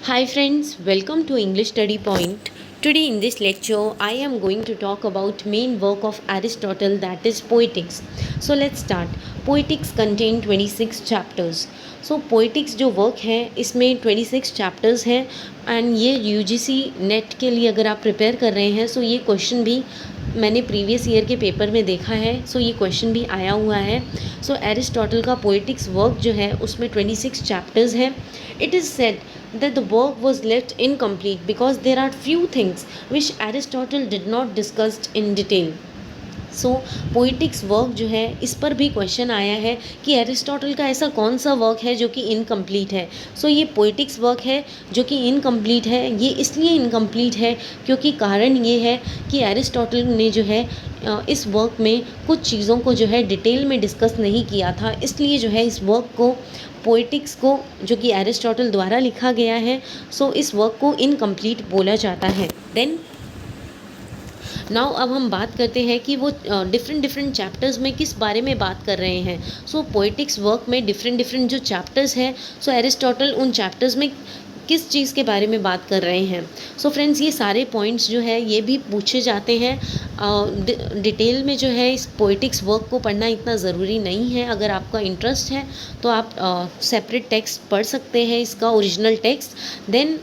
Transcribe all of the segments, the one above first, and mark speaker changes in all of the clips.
Speaker 1: Hi friends, welcome to English Study Point. Today in this lecture, I am going to talk about main work of Aristotle, that is Poetics. So let's start. Poetics contain 26 chapters. So Poetics जो work है इसमें 26 chapters हैं and ये UGC net के लिए अगर आप prepare कर रहे हैं सो ये क्वेश्चन भी मैंने प्रीवियस ईयर के पेपर में देखा है। सो ये क्वेश्चन भी आया हुआ है। सो एरिस्टोटल का पोइटिक्स वर्क जो है उसमें 26 चैप्टर्स हैं। It is said that the work was left incomplete because there are few things which Aristotle did not discuss in detail. So poetics work जो है इस पर भी क्वेश्चन आया है कि एरिस्टोटल का ऐसा कौन सा वर्क है जो कि इनकम्प्लीट है। सो ये पोइटिक्स वर्क है जो कि इनकम्प्लीट है। ये इसलिए इनकम्प्लीट है क्योंकि कारण ये है कि एरिस्टोटल ने जो है इस वर्क में कुछ चीज़ों को जो है डिटेल में डिस्कस नहीं किया था, इसलिए जो है इस वर्क को पोइटिक्स को जो कि एरिस्टोटल द्वारा लिखा गया है सो इस वर्क को इनकम्प्लीट बोला जाता है। देन नाउ अब हम बात करते हैं कि वो डिफरेंट चैप्टर्स में किस बारे में बात कर रहे हैं। सो पोइटिक्स वर्क में डिफरेंट जो चैप्टर्स हैं सो एरिस्टोटल उन चैप्टर्स में किस चीज़ के बारे में बात कर रहे हैं। सो फ्रेंड्स ये सारे पॉइंट्स जो है ये भी पूछे जाते हैं। डिटेल में जो है इस पोइटिक्स वर्क को पढ़ना इतना ज़रूरी नहीं है। अगर आपका इंटरेस्ट है तो आप सेपरेट टेक्स्ट पढ़ सकते हैं, इसका ओरिजिनल टेक्स्ट। देन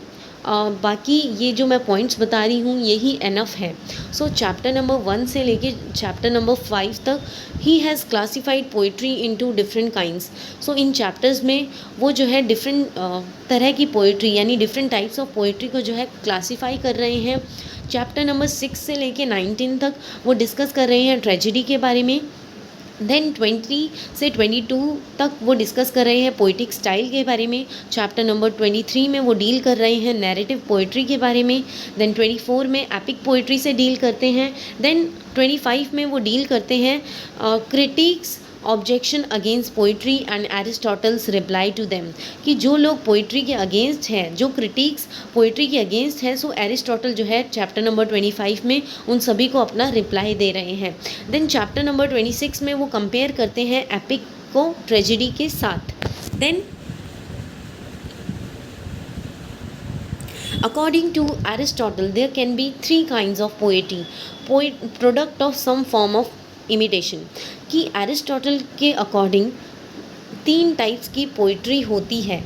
Speaker 1: बाकी ये जो मैं पॉइंट्स बता रही हूँ यही एनफ है। सो चैप्टर नंबर 1 से लेके चैप्टर नंबर 5 तक he has classified poetry into different kinds. So in chapters में वो जो है डिफरेंट तरह की पोइट्री यानी डिफरेंट टाइप्स ऑफ पोइट्री को जो है क्लासीफाई कर रहे हैं। चैप्टर नंबर 6 से लेके 19 तक वो डिस्कस कर रहे हैं ट्रेजेडी के बारे में। देन 20 से 22 तक वो डिस्कस कर रहे हैं पोइटिक स्टाइल के बारे में। चैप्टर नंबर 23 में वो डील कर रहे हैं नैरेटिव पोइट्री के बारे में। देन 24 में एपिक पोइट्री से डील करते हैं। देन 25 में वो डील करते हैं critics objection against poetry and Aristotle's reply to them, कि जो लोग पोइट्री के अगेंस्ट हैं, जो क्रिटिक्स पोइट्री के अगेंस्ट हैं, सो एरिस्टोटल जो है चैप्टर नंबर 25 में उन सभी को अपना रिप्लाई दे रहे हैं। देन चैप्टर नंबर 26 में वो कंपेयर करते हैं एपिक को ट्रेजेडी के साथ। Then according to Aristotle there can be 3 kinds of poetry, product of some form of imitation, कि एरिस्टोटल के अकॉर्डिंग 3 टाइप्स की पोइट्री होती है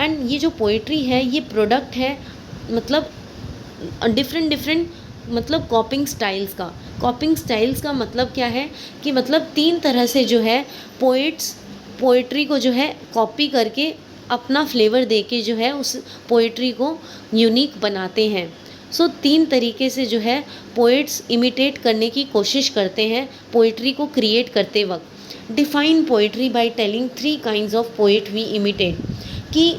Speaker 1: एंड ये जो पोइट्री है ये प्रोडक्ट है मतलब डिफरेंट मतलब कॉपिंग स्टाइल्स का। कॉपिंग स्टाइल्स का मतलब क्या है कि मतलब 3 तरह से जो है पोइट्स पोइट्री को जो है कॉपी करके अपना फ्लेवर देके जो है उस पोइट्री को यूनिक बनाते हैं। सो 3 तरीके से जो है पोइट्स इमिटेट करने की कोशिश करते हैं पोइट्री को क्रिएट करते वक्त। Define poetry by telling 3 kinds of poet we imitate, कि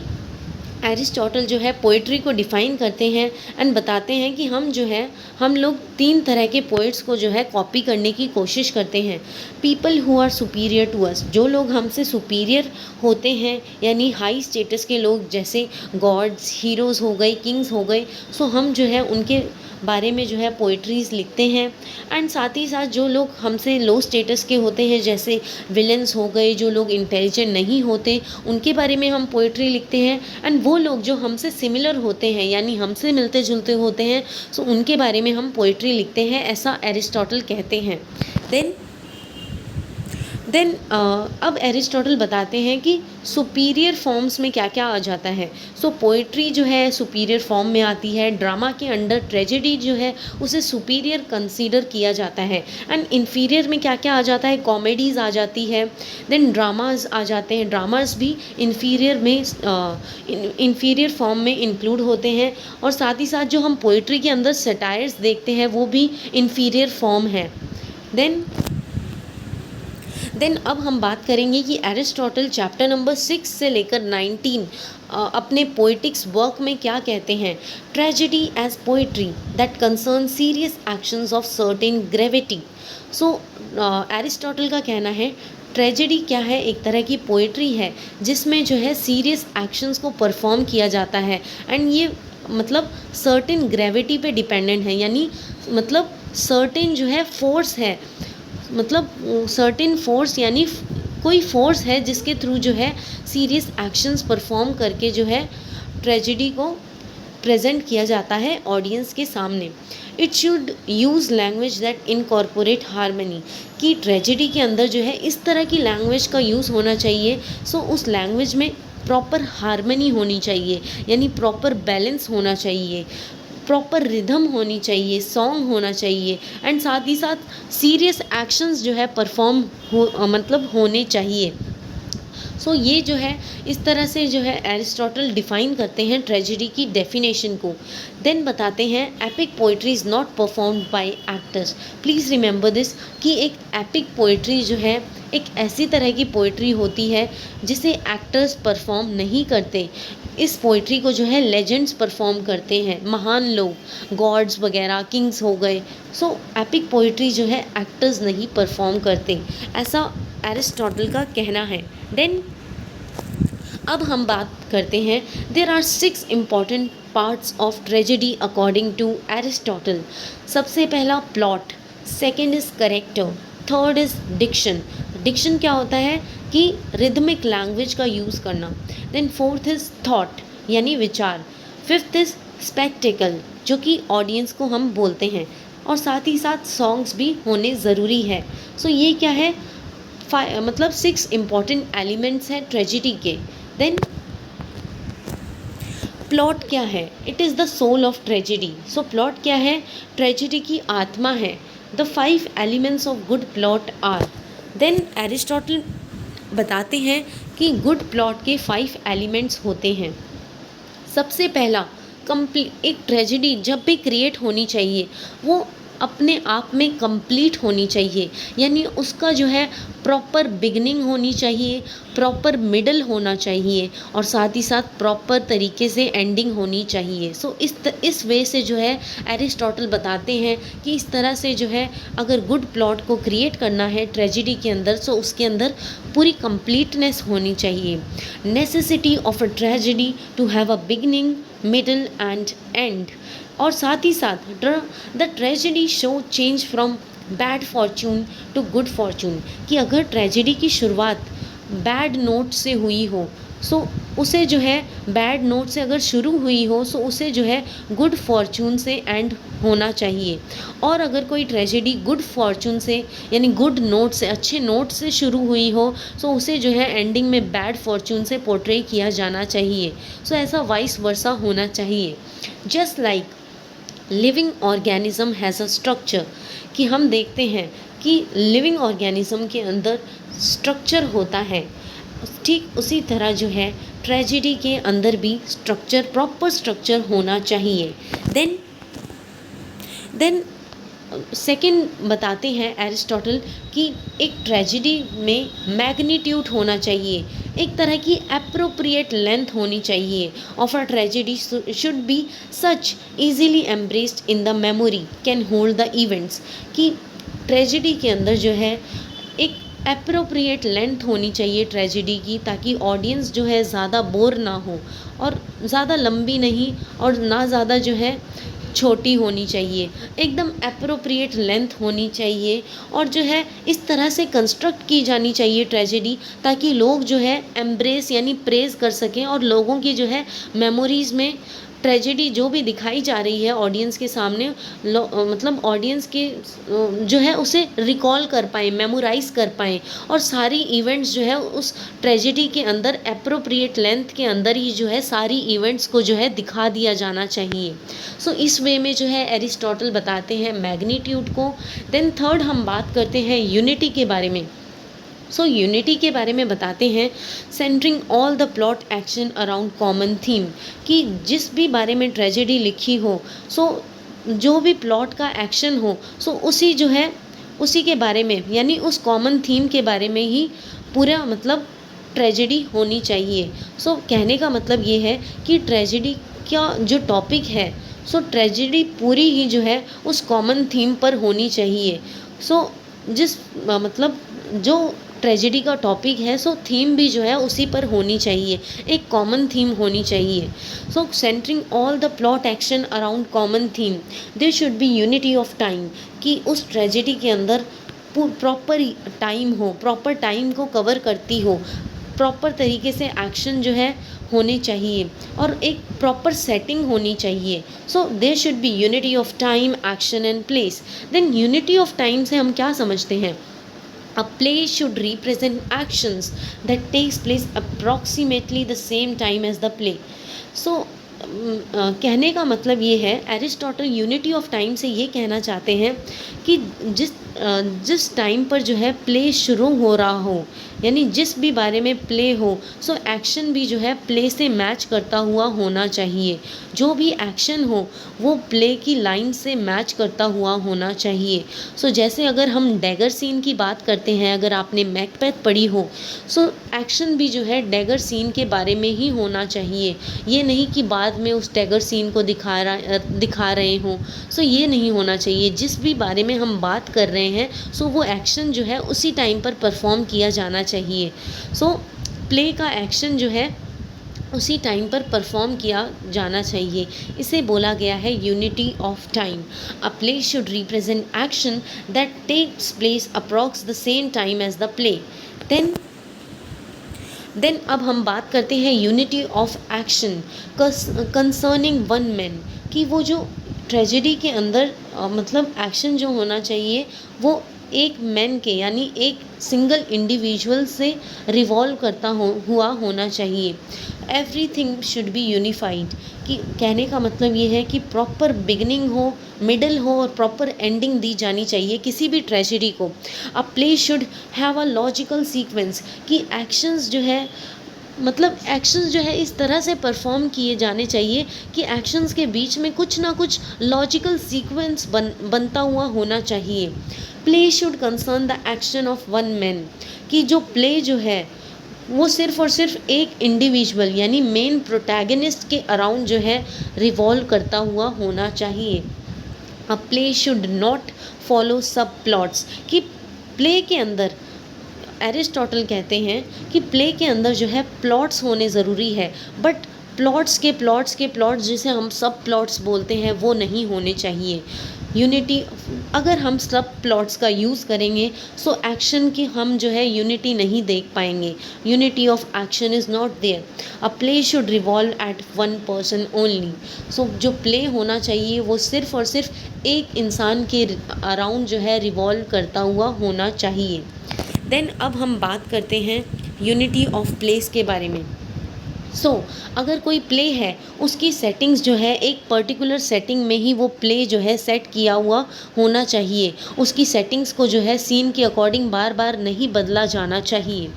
Speaker 1: एरिस्टोटल जो है पोइट्री को डिफ़ाइन करते हैं एंड बताते हैं कि हम लोग 3 तरह के पोइट्स को जो है कॉपी करने की कोशिश करते हैं। People who are superior to us, जो लोग हमसे सुपीरियर होते हैं यानी हाई स्टेटस के लोग जैसे गॉड्स, हीरोज़ हो गए, किंग्स हो गए, सो हम जो है उनके बारे में जो है पोइट्रीज़ लिखते हैं। एंड साथ ही साथ जो लोग हमसे लो स्टेटस के होते हैं जैसे विलन्स हो गए, जो लोग इंटेलिजेंट नहीं होते, उनके बारे में हम पोइट्री लिखते हैं। एंड वो लोग जो हमसे सिमिलर होते हैं यानी हमसे मिलते जुलते होते हैं सो उनके बारे में हम पोइट्री लिखते हैं, ऐसा एरिस्टोटल कहते हैं। देन अब एरिस्टोटल बताते हैं कि सुपीरियर फॉर्म्स में क्या क्या आ जाता है। सो पोइट्री जो है सुपीरियर फॉर्म में आती है। ड्रामा के अंडर ट्रेजेडी जो है उसे सुपीरियर कंसीडर किया जाता है। एंड इन्फीरियर में क्या क्या आ जाता है, कॉमेडीज़ आ जाती है। देन ड्रामाज आ जाते हैं, ड्रामाज भी इन्फीरियर में इन्फीरियर फॉर्म में इंक्लूड होते हैं। और साथ ही साथ जो हम पोइट्री के अंदर सटायर्स देखते हैं वो भी इन्फीरियर फॉर्म है। देन अब हम बात करेंगे कि एरिस्टोटल चैप्टर नंबर 6 से लेकर 19 अपने पोइटिक्स वर्क में क्या कहते हैं। Tragedy as poetry that concern serious actions of certain gravity. So Aristotle का कहना है ट्रेजेडी क्या है, एक तरह की पोइट्री है जिसमें जो है सीरियस एक्शंस को परफॉर्म किया जाता है एंड ये मतलब सर्टेन ग्रेविटी पे डिपेंडेंट है, यानी मतलब सर्टेन जो है फोर्स है, मतलब सर्टेन फोर्स यानी कोई फोर्स है जिसके थ्रू जो है सीरियस एक्शंस परफॉर्म करके जो है ट्रेजेडी को प्रेजेंट किया जाता है ऑडियंस के सामने। It should use language that incorporate harmony, कि ट्रेजेडी के अंदर जो है इस तरह की लैंग्वेज का यूज़ होना चाहिए, सो उस लैंग्वेज में प्रॉपर हारमनी होनी चाहिए, यानी प्रॉपर बैलेंस होना चाहिए, प्रॉपर रिदम होनी चाहिए, सॉन्ग होना चाहिए, एंड साथ ही साथ सीरियस एक्शंस जो है परफॉर्म मतलब होने चाहिए। सो ये जो है इस तरह से जो है एरिस्टोटल डिफाइन करते हैं ट्रेजेडी की डेफिनेशन को। देन बताते हैं epic poetry is not performed by actors. Please remember this, कि एक एपिक पोइट्री जो है एक ऐसी तरह की पोइट्री होती है जिसे एक्टर्स परफॉर्म नहीं करते। इस पोइट्री को जो है लेजेंड्स परफॉर्म करते हैं, महान लोग, गॉड्स वगैरह, किंग्स हो गए। सो एपिक पोइट्री जो है एक्टर्स नहीं परफॉर्म करते, ऐसा एरिस्टोटल का कहना है। देन अब हम बात करते हैं, there are 6 important parts of tragedy according to Aristotle. सबसे पहला plot, second is character, third is diction. Diction क्या होता है कि रिदमिक लैंग्वेज का यूज़ करना। देन फोर्थ इज़ थॉट, यानी विचार। फिफ्थ इज़ स्पेक्टिकल, जो कि ऑडियंस को हम बोलते हैं, और साथ ही साथ सॉन्ग्स भी होने ज़रूरी है। सो ये क्या है, मतलब 6 इम्पॉर्टेंट एलिमेंट्स हैं ट्रेजेडी के। देन प्लॉट क्या है, it is the soul of tragedy. So plot क्या है, ट्रेजेडी की आत्मा है। The 5 elements of good plot are. देन एरिस्टोटल बताते हैं कि गुड प्लॉट के 5 एलिमेंट्स होते हैं। सबसे पहला, एक ट्रेजेडी जब भी क्रिएट होनी चाहिए वो अपने आप में कंप्लीट होनी चाहिए, यानी उसका जो है प्रॉपर बिगनिंग होनी चाहिए, प्रॉपर मिडल होना चाहिए, और साथ ही साथ प्रॉपर तरीके से एंडिंग होनी चाहिए। सो इस वे से जो है एरिस्टोटल बताते हैं कि इस तरह से जो है अगर गुड प्लॉट को क्रिएट करना है ट्रेजेडी के अंदर, सो उसके अंदर पूरी कंप्लीटनेस होनी चाहिए। Necessity of a tragedy to have a beginning, middle and end. और साथ ही साथ the tragedy show change from bad fortune to good fortune, कि अगर ट्रेजेडी की शुरुआत बैड नोट से हुई हो, सो उसे जो है बैड नोट से अगर शुरू हुई हो, सो उसे जो है गुड फॉर्चून से एंड होना चाहिए। और अगर कोई ट्रेजेडी गुड फॉर्चून से, यानी गुड नोट से, अच्छे नोट से शुरू हुई हो, सो उसे जो है एंडिंग में बैड फॉर्चून से पोर्ट्रे किया जाना चाहिए। सो ऐसा वाइस वर्सा होना चाहिए। Just like living organism has a structure, कि हम देखते हैं कि लिविंग ऑर्गेनिज्म के अंदर स्ट्रक्चर होता है, ठीक उसी तरह जो है ट्रेजेडी के अंदर भी स्ट्रक्चर, प्रॉपर स्ट्रक्चर होना चाहिए। देन सेकंड बताते हैं एरिस्टोटल कि एक ट्रेजेडी में मैग्नीट्यूड होना चाहिए, एक तरह की एप्रोप्रिएट लेंथ होनी चाहिए of a tragedy should be such easily embraced in the memory can hold the events, कि ट्रेजेडी के अंदर जो है एक एप्रोप्रिएट लेंथ होनी चाहिए ट्रेजेडी की, ताकि ऑडियंस जो है ज़्यादा बोर ना हो, और ज़्यादा लंबी नहीं और ना ज़्यादा जो है छोटी होनी चाहिए, एकदम एप्रोप्रिएट लेंथ होनी चाहिए, और जो है इस तरह से कंस्ट्रक्ट की जानी चाहिए ट्रेजेडी, ताकि लोग जो है एम्ब्रेस यानी प्रेज कर सकें, और लोगों की जो है मेमोरीज़ में ट्रेजेडी जो भी दिखाई जा रही है ऑडियंस के सामने, मतलब ऑडियंस के जो है उसे रिकॉल कर पाएँ, मेमोराइज़ कर पाएँ, और सारी इवेंट्स जो है उस ट्रेजेडी के अंदर एप्रोप्रिएट लेंथ के अंदर ही जो है सारी इवेंट्स को जो है दिखा दिया जाना चाहिए। सो इस वे में जो है एरिस्टोटल बताते हैं मैग्नीट्यूड को। देन थर्ड हम बात करते हैं यूनिटी के बारे में। सो यूनिटी के बारे में बताते हैं, centering all the plot action around common theme, कि जिस भी बारे में ट्रेजेडी लिखी हो, सो जो भी प्लॉट का एक्शन हो, सो उसी जो है उसी के बारे में, यानी उस कॉमन थीम के बारे में ही पूरा मतलब ट्रेजेडी होनी चाहिए। सो कहने का मतलब ये है कि ट्रेजेडी का जो टॉपिक है, सो ट्रेजेडी पूरी ही जो है उस कॉमन थीम पर होनी चाहिए। सो जिस मतलब जो ट्रेजेडी का टॉपिक है, सो थीम भी जो है उसी पर होनी चाहिए, एक कॉमन थीम होनी चाहिए। So centering all the plot action around common theme, there should be unity of time, कि उस ट्रेजेडी के अंदर प्रॉपर टाइम हो, प्रॉपर टाइम को कवर करती हो, प्रॉपर तरीके से एक्शन जो है होने चाहिए और एक प्रॉपर सेटिंग होनी चाहिए. So there should be unity of time, action and place. Then unity of time से हम क्या समझते हैं? A play should represent actions that takes place approximately the same time as the play. So कहने का मतलब ये है, एरिस्टोटल यूनिटी ऑफ टाइम से ये कहना चाहते हैं कि जिस टाइम पर जो है प्ले शुरू हो रहा हो, यानी जिस भी बारे में प्ले हो, सो एक्शन भी जो है प्ले से मैच करता हुआ होना चाहिए. जो भी एक्शन हो वो प्ले की लाइन से मैच करता हुआ होना चाहिए. सो जैसे अगर हम डैगर सीन की बात करते हैं, अगर आपने मैकबेथ पढ़ी हो, सो एक्शन भी जो है डैगर सीन के बारे में ही होना चाहिए. ये नहीं कि बाद में उस डैगर सीन को दिखा रहे हों. सो ये नहीं होना चाहिए. जिस भी बारे में हम बात कर रहे हैं, सो वो एक्शन जो है उसी टाइम पर परफॉर्म किया जाना चाहिए. सो प्ले का एक्शन जो है उसी टाइम पर परफॉर्म किया जाना चाहिए. इसे बोला गया है unity of time. A play should represent action that takes place approx the same time as the play. Then अब हम बात करते हैं unity of action concerning one man, कि वो जो ट्रेजेडी के अंदर मतलब एक्शन जो होना चाहिए वो एक मैन के, यानी एक सिंगल इंडिविजुअल से रिवॉल्व करता हुआ होना चाहिए. एवरीथिंग शुड बी यूनिफाइड, कि कहने का मतलब ये है कि प्रॉपर बिगनिंग हो, मिडल हो और प्रॉपर एंडिंग दी जानी चाहिए किसी भी ट्रेजेडी को. अ play should have a logical sequence, कि एक्शंस जो है मतलब एक्शंस जो है इस तरह से परफॉर्म किए जाने चाहिए कि एक्शंस के बीच में कुछ ना कुछ लॉजिकल सीक्वेंस बनता हुआ होना चाहिए. Play should concern the action of one man, कि जो प्ले जो है वो सिर्फ और सिर्फ एक इंडिविजुअल यानी मेन प्रोटैगनिस्ट के अराउंड जो है रिवॉल्व करता हुआ होना चाहिए. अ प्ले शुड नॉट फॉलो सब प्लॉट्स, कि प्ले के अंदर एरिस्टोटल कहते हैं कि प्ले के अंदर जो है प्लॉट्स होने ज़रूरी है, बट प्लॉट्स जिसे हम सब प्लॉट्स बोलते हैं वो नहीं होने चाहिए. यूनिटी, अगर हम सब प्लॉट्स का यूज़ करेंगे सो एक्शन की हम जो है यूनिटी नहीं देख पाएंगे. Unity of action is not there. A play should revolve at one person only. So जो प्ले होना चाहिए वो सिर्फ और सिर्फ एक इंसान के अराउंड जो है रिवॉल्व करता हुआ होना चाहिए. देन अब हम बात करते हैं यूनिटी ऑफ प्लेस के बारे में. अगर कोई प्ले है उसकी सेटिंग्स जो है एक पर्टिकुलर सेटिंग में ही वो प्ले जो है सेट किया हुआ होना चाहिए. उसकी सेटिंग्स को जो है सीन के अकॉर्डिंग बार बार नहीं बदला जाना चाहिए.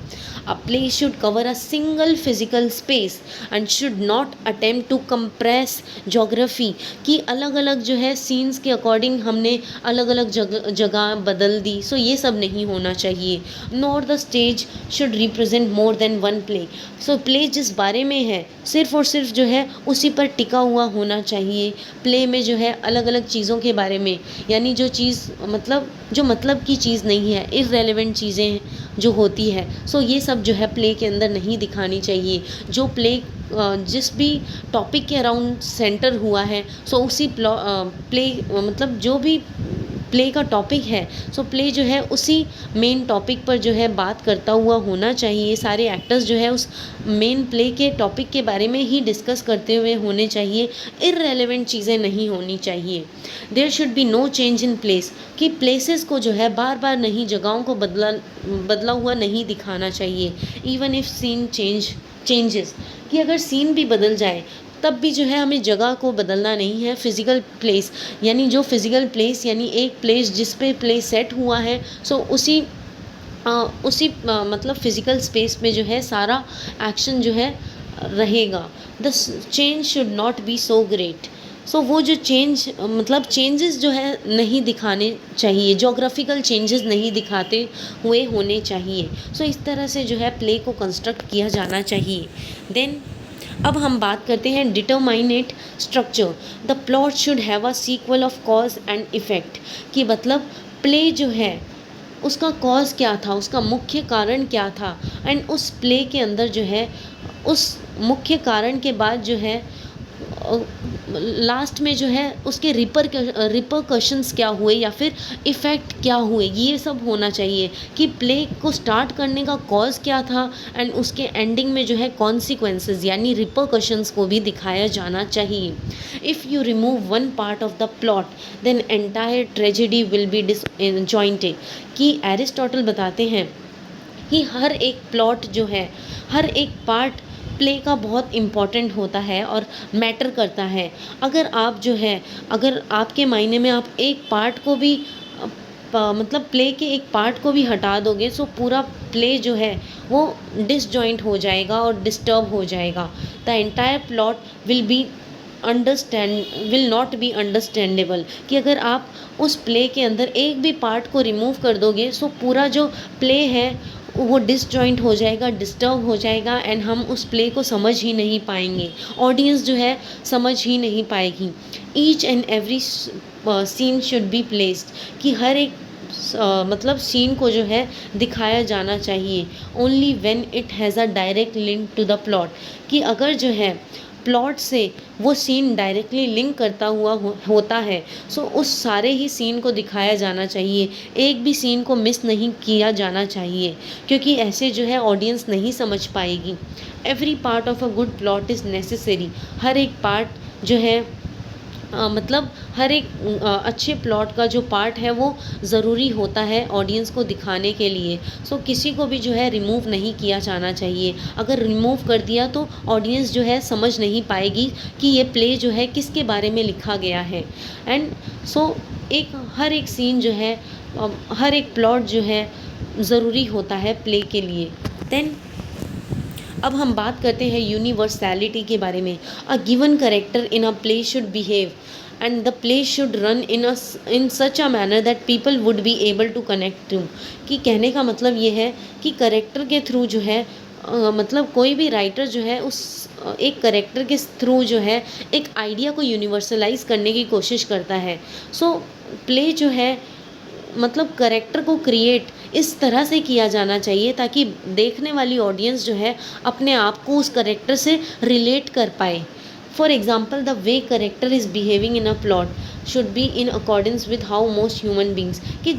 Speaker 1: A play should cover a single physical space and should not attempt to compress geography, कि अलग अलग जो है सीन्स के अकॉर्डिंग हमने अलग अलग जगह बदल दी. सो ये सब नहीं होना चाहिए. Nor the stage should represent more than one play. So play जिस बारे में है सिर्फ और सिर्फ जो है उसी पर टिका हुआ होना चाहिए. प्ले में जो है अलग अलग चीज़ों के बारे में, यानी जो चीज़ मतलब की चीज़ नहीं है, इररेलेवेंट चीज़ें जो होती है, सो ये सब जो है प्ले के अंदर नहीं दिखानी चाहिए. जो प्ले जिस भी टॉपिक के अराउंड सेंटर हुआ है, सो उसी प्ले मतलब जो भी प्ले का टॉपिक है, सो प्ले जो है उसी मेन टॉपिक पर जो है बात करता हुआ होना चाहिए. सारे एक्टर्स जो है उस मेन प्ले के टॉपिक के बारे में ही डिस्कस करते हुए होने चाहिए. इररेलेवेंट चीज़ें नहीं होनी चाहिए. There should be no change in place, कि प्लेसेस को जो है बार बार नहीं, जगहों को बदला हुआ नहीं दिखाना चाहिए. इवन इफ सीन चेंजेस, कि अगर सीन भी बदल जाए तब भी जो है हमें जगह को बदलना नहीं है. फिज़िकल प्लेस यानी जो फिज़िकल प्लेस यानी एक प्लेस जिस पे प्ले सेट हुआ है, सो उसी मतलब फिज़िकल स्पेस में जो है सारा एक्शन जो है रहेगा. The change should not be so great. So वो जो मतलब चेंजेस जो है नहीं दिखाने चाहिए, जोग्राफिकल चेंजेस नहीं दिखाते हुए होने चाहिए. सो इस तरह से जो है प्ले को कंस्ट्रक्ट किया जाना चाहिए. देन अब हम बात करते हैं determinate structure. The plot should have a sequel of cause and effect, कि मतलब प्ले जो है उसका कॉज क्या था, उसका मुख्य कारण क्या था, एंड उस प्ले के अंदर जो है उस मुख्य कारण के बाद जो है लास्ट में जो है उसके रिपरकशंस क्या हुए या फिर इफ़ेक्ट क्या हुए, ये सब होना चाहिए कि प्ले को स्टार्ट करने का कॉज क्या था एंड उसके एंडिंग में जो है कॉन्सिक्वेंसेस यानी रिपरकशंस को भी दिखाया जाना चाहिए। If you remove one part of the plot then entire tragedy will be disjointed. कि एरिस्टोटल बताते हैं कि हर एक प्लॉट जो है, हर एक पार्ट प्ले का बहुत इम्पॉर्टेंट होता है और मैटर करता है। अगर आप जो है, अगर आपके मायने में आप एक पार्ट को भी मतलब प्ले के एक पार्ट को भी हटा दोगे सो पूरा प्ले जो है वो डिसजॉइंट हो जाएगा और डिस्टर्ब हो जाएगा। The entire plot will not be understandable. कि अगर आप उस प्ले के अंदर एक भी पार्ट को रिमूव कर दोगे सो पूरा जो प्ले है वो डिसजॉइंट हो जाएगा, डिस्टर्ब हो जाएगा एंड हम उस प्ले को समझ ही नहीं पाएंगे, ऑडियंस जो है समझ ही नहीं पाएगी। Each and every scene should be placed. कि हर एक मतलब सीन को जो है दिखाया जाना चाहिए। Only when it has a direct link to the plot. कि अगर जो है प्लॉट से वो सीन डायरेक्टली लिंक करता हुआ होता है सो उस सारे ही सीन को दिखाया जाना चाहिए, एक भी सीन को मिस नहीं किया जाना चाहिए, क्योंकि ऐसे जो है ऑडियंस नहीं समझ पाएगी। Every part of a good plot is necessary. हर एक पार्ट जो है मतलब हर एक अच्छे प्लॉट का जो पार्ट है वो ज़रूरी होता है ऑडियंस को दिखाने के लिए। सो किसी को भी जो है रिमूव नहीं किया जाना चाहिए। अगर रिमूव कर दिया तो ऑडियंस जो है समझ नहीं पाएगी कि ये प्ले जो है किसके बारे में लिखा गया है। एंड सो हर एक सीन जो है हर एक प्लॉट जो है ज़रूरी होता है प्ले के लिए। देन अब हम बात करते हैं यूनिवर्सैलिटी के बारे में। A given character in a play should behave and the play should run in such a manner that people would be able to connect to. कि कहने का मतलब ये है कि करेक्टर के थ्रू जो है मतलब कोई भी राइटर जो है उस एक करेक्टर के थ्रू जो है एक आइडिया को यूनिवर्सलाइज करने की कोशिश करता है। सो प्ले जो है मतलब करेक्टर को क्रिएट इस तरह से किया जाना चाहिए ताकि देखने वाली ऑडियंस जो है अपने आप को उस करेक्टर से रिलेट कर पाए। For example the way character is behaving in a plot should be in accordance with how most human beings कि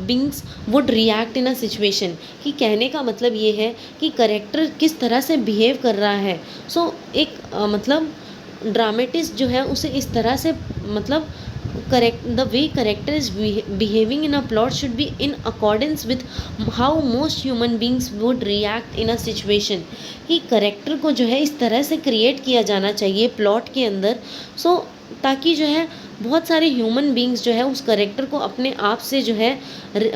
Speaker 1: beings would react in a situation. कि कहने का मतलब ये है कि करेक्टर किस तरह से बिहेव कर रहा है। सो एक मतलब ड्रामेटिस्ट जो है उसे इस तरह से मतलब the way character is behaving in a plot should be in accordance with how most human beings would react in a situation। कि करेक्टर को जो है इस तरह से क्रिएट किया जाना चाहिए प्लॉट के अंदर सो ताकि जो है बहुत सारे ह्यूमन बींग्स जो है उस करेक्टर को अपने आप से जो है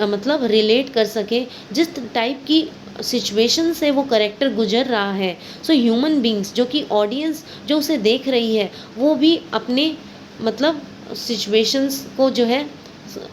Speaker 1: मतलब रिलेट कर सके जिस टाइप की सिचुएशन से वो करेक्टर गुजर रहा है। सो ह्यूमन बींग्स जो कि ऑडियंस जो उसे देख रही है वो भी अपने मतलब सिचुएशंस को जो है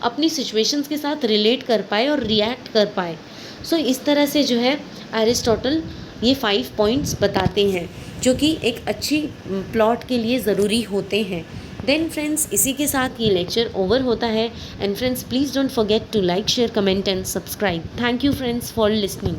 Speaker 1: अपनी सिचुएशंस के साथ रिलेट कर पाए और रिएक्ट कर पाए। सो इस तरह से जो है एरिस्टोटल ये 5 पॉइंट्स बताते हैं जो कि एक अच्छी प्लॉट के लिए ज़रूरी होते हैं। देन फ्रेंड्स इसी के साथ ये लेक्चर ओवर होता है and friends please don't forget to like share comment and subscribe. Thank you friends for listening.